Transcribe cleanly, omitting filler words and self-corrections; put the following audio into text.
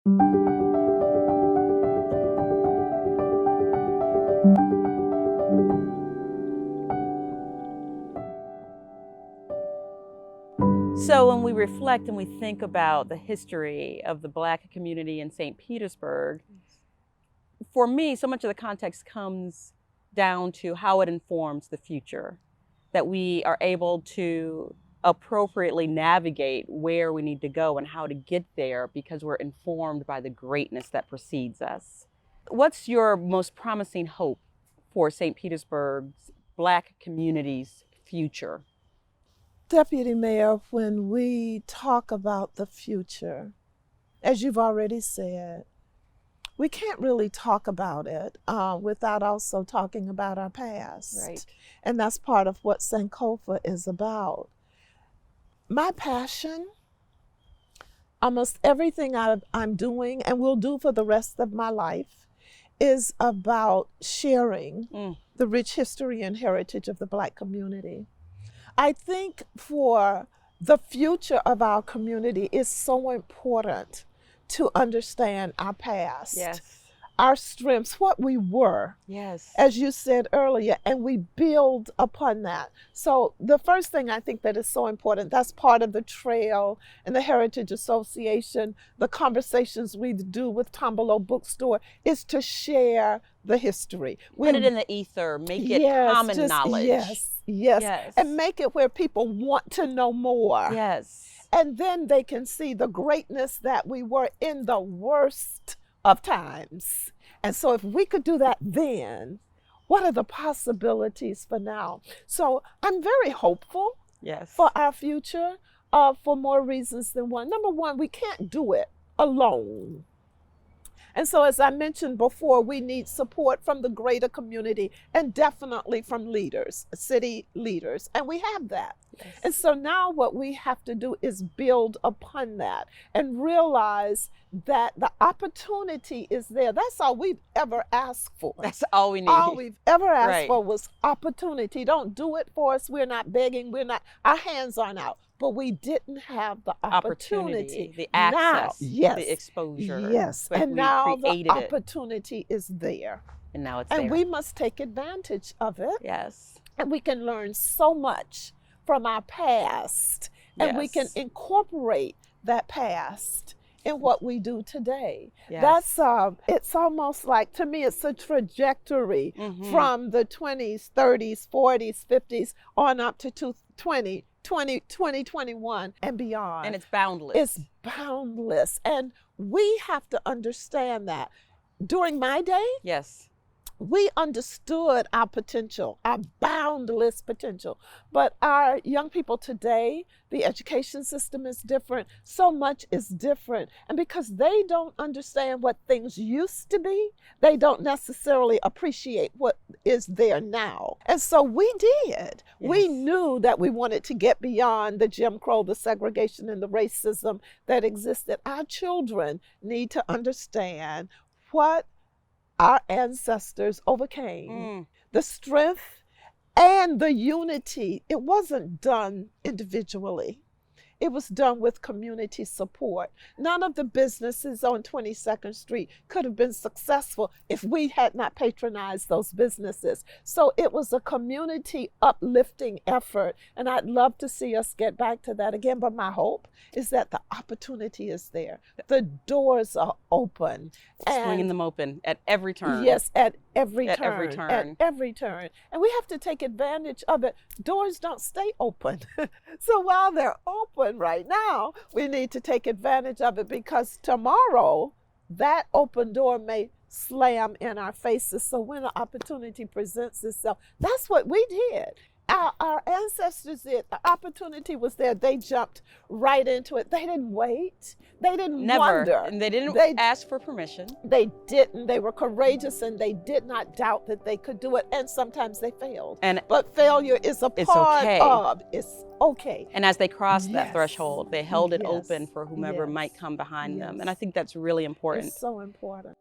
So when we reflect and we think about the history of the Black community in St. Petersburg, for me, so much of the context comes down to how it informs the future, that we are able to appropriately navigate where we need to go and how to get there because we're informed by the greatness that precedes us. What's your most promising hope for St. Petersburg's Black community's future? Deputy Mayor, when we talk about the future, as you've already said, we can't really talk about it without also talking about our past. Right. And that's part of what Sankofa is about. My passion, almost everything I'm doing and will do for the rest of my life, is about sharing the rich history and heritage of the Black community. I think for the future of our community, it's so important to understand our past, Yes. our strengths, what we were, Yes. as you said earlier, and we build upon that. So the first thing I think that is so important, that's part of the Trail and the Heritage Association, the conversations we do with Tombolo Bookstore, is to share the history. Put it in the ether, make it common knowledge. Yes, and make it where people want to know more. Yes. And then they can see the greatness that we were in the worst of times. And so if we could do that then, what are the possibilities for now? So I'm very hopeful for our future for more reasons than one. Number one, we can't do it alone. And so, as I mentioned before, we need support from the greater community and definitely from leaders, city leaders, and we have that. Yes. And so now what we have to do is build upon that and realize that the opportunity is there. That's all we've ever asked for. That's all we need. All we've ever asked for was opportunity. Don't do it for us. We're not begging. Our hands aren't out. But we didn't have the opportunity, the access, now, the exposure. Yes, but and now the it. opportunity is there. And now it's there. And we must take advantage of it. Yes. And we can learn so much from our past. And we can incorporate that past in what we do today. Yes. That's, it's almost like, to me, it's a trajectory from the 20s, 30s, 40s, 50s, on up to 2021 and beyond. And it's boundless. It's boundless. And we have to understand that. During my day, we understood our potential, our boundless potential. But our young people today, the education system is different. So much is different. And because they don't understand what things used to be, they don't necessarily appreciate what is there now. And so we did. Yes. We knew that we wanted to get beyond the Jim Crow, the segregation, and the racism that existed. Our children need to understand what our ancestors overcame, the strength and the unity. It wasn't done individually. It was done with community support. None of the businesses on 22nd Street could have been successful if we had not patronized those businesses. So it was a community uplifting effort, and I'd love to see us get back to that again. But my hope is that the opportunity is there. The doors are open. Swinging them open at every turn. Yes, at every turn. At every turn. At every turn. And we have to take advantage of it. Doors don't stay open. So while they're open right now, we need to take advantage of it, because tomorrow that open door may slam in our faces. So when an opportunity presents itself, that's what we did. Our ancestors did. The opportunity was there. They jumped right into it. They didn't wait. They didn't wonder. And they didn't ask for permission. They didn't. They were courageous, and they did not doubt that they could do it. And sometimes they failed. But failure is a part of. It's okay. And as they crossed that threshold, they held it open for whomever might come behind them. And I think that's really important. It's so important.